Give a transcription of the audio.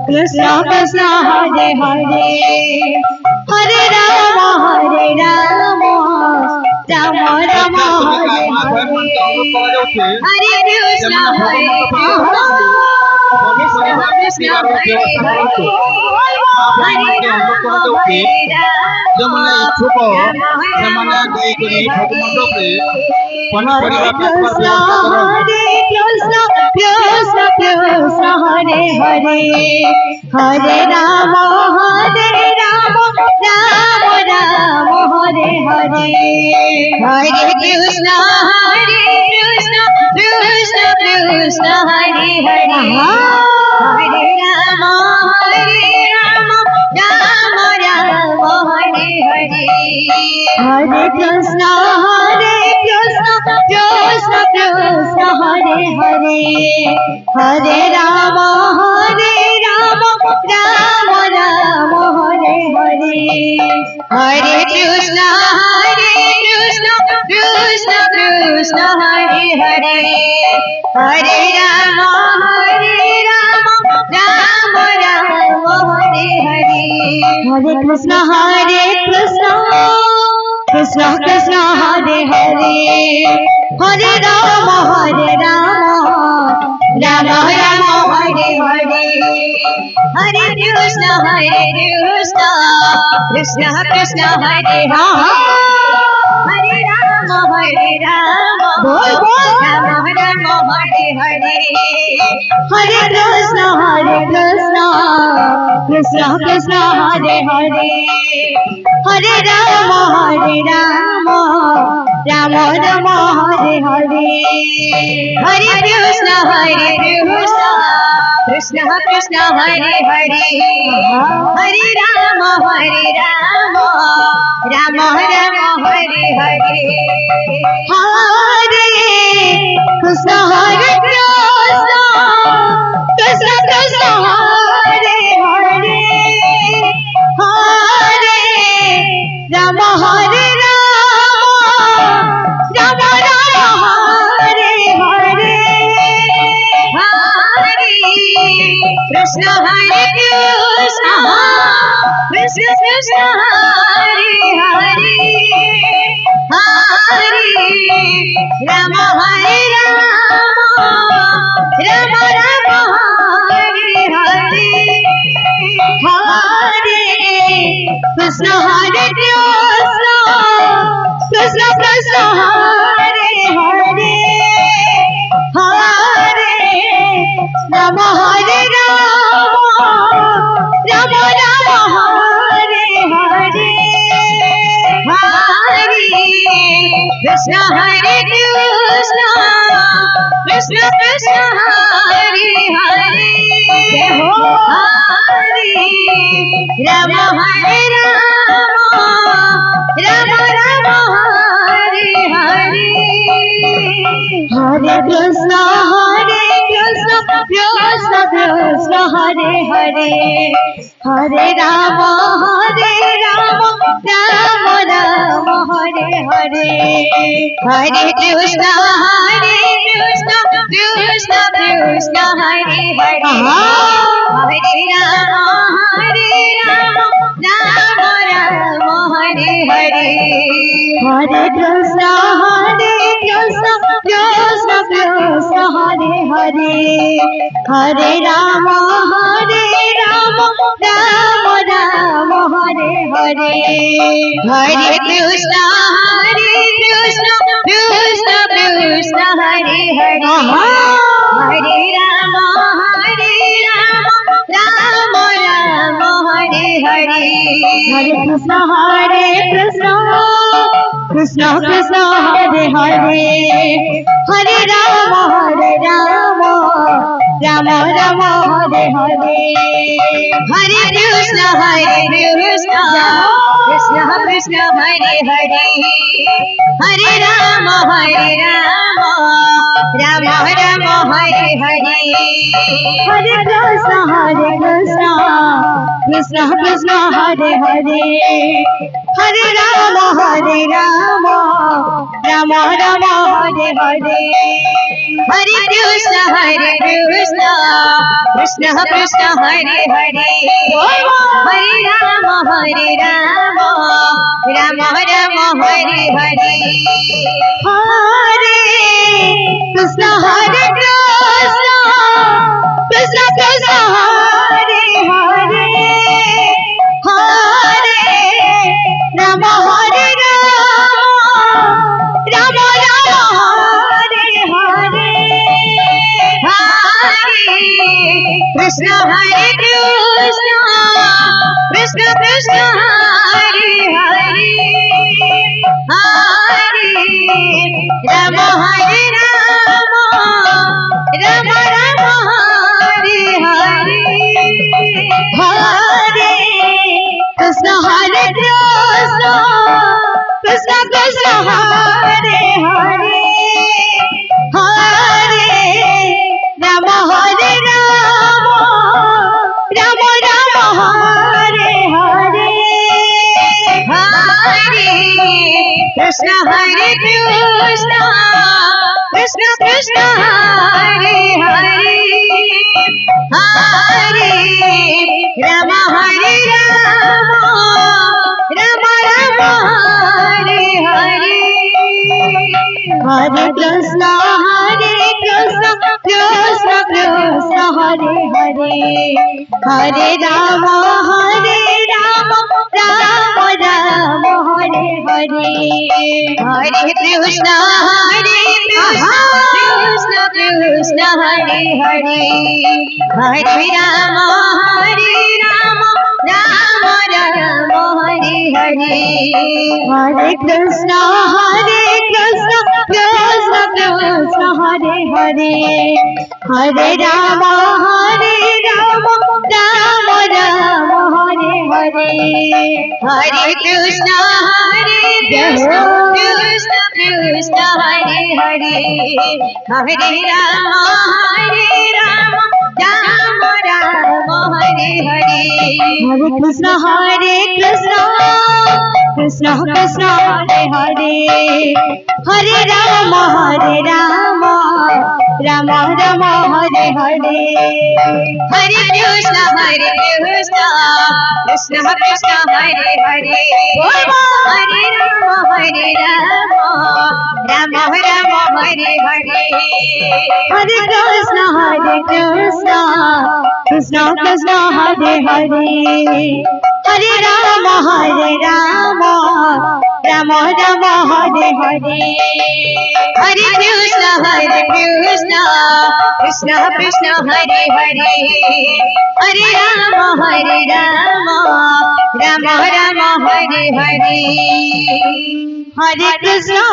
Krishna Krishna Hare Hare Hare Rama Rama Rama Hare Hare Hare Krishna Krishna Hare Hare যেমন ছোট যেমন গাই করি ভগবন্তকে Hare Krishna Krishna Krishna Hare Hare Hare Rama Rama Rama Hare Hare Hare Krishna Krishna Krishna Hare Hare Hare Rama Rama Rama Hare Hare Hare Krishna Krishna Krishna Hare Hare Hare Rama Rama Rama Hare Hare Hare Krishna Krishna Krishna Hare Hare Hare Rama Rama Rama Hare Hare Hare Krishna Krishna Krishna Hare Hare Hare Rama Rama Rama Hare Hare Hare Krishna Krishna Krishna Hare Hare Hare Rama Rama Rama Hare Hare Hare Krishna Krishna Krishna Hare Hare Hare Rama Rama Rama Hare Hare Hare Krishna Krishna Krishna Hare Hare Hare Rama Rama Rama Hare Hare Hare Krishna Krishna Krishna Hare Hare Hare Rama Rama Rama Hare Hare Hare Krishna Krishna Krishna Hare Hare Hare Rama Rama Rama Hare Hare Hare Krishna Krishna Krishna Hare Hare Hare Rama Rama Rama Hare Hare Hare Krishna Krishna Krishna Hare Hare Hare Rama Rama Rama Hare Hare Hare Krishna Krishna Krishna Hare Hare Hare Rama Rama Rama Hare Hare Hare Krishna Krishna Krishna Hare Hare Hare Rama Rama Rama Hare Hare Hare Krishna Krishna Krishna Hare Hare Hare Rama Rama Rama Hare Hare Hare Krishna Krishna Krishna Hare Hare Hare Rama Rama Rama Hare Hare Hare Krishna Krishna Krishna Hare Hare Hare Rama Rama Rama Hare Hare Hare Krishna Krishna Krishna Hare Hare Hare Rama Rama Rama Hare Hare Hare Krishna Krishna Krishna Hare Hare Hare Rama Rama Rama Hare Hare Hare Krishna Krishna Krishna Hare Hare Hare Rama Rama Rama Hare Hare Hare Krishna Krishna Krishna Hare Hare Hare Rama Rama Rama Hare Hare Hare Krishna Krishna Krishna Hare Hare Hare Rama Rama Rama Hare Hare Hare Krishna Krishna Krishna Hare Hare Hare Rama Rama Rama Hare Hare Hare Krishna Krishna Krishna Hare Hare Hare Rama Rama Rama Hare Hare Hare Krishna Krishna Krishna Hare Hare Hare Rama Rama Rama Hare Hare Hare Krishna Krishna Krishna Hare Hare Hare Rama Rama Rama Hare Hare Hare Krishna Krishna Krishna Hare Hare Hare Rama Rama Rama Hare Hare Hare Krishna Krishna Krishna Hare Hare Hare Rama Rama Rama Hare Hare Hare Krishna Krishna Krishna Hare Hare Hare Rama Rama Rama Hare Hare Hare Krishna Krishna Krishna Hare Hare Hare Rama Rama Rama Hare Hare Hare Krishna Krishna Krishna Hare Hare Hare Rama Rama Rama Hare Hare Hare Krishna Krishna Krishna Hare Hare Hare Rama Rama Rama Hare Hare Hare Krishna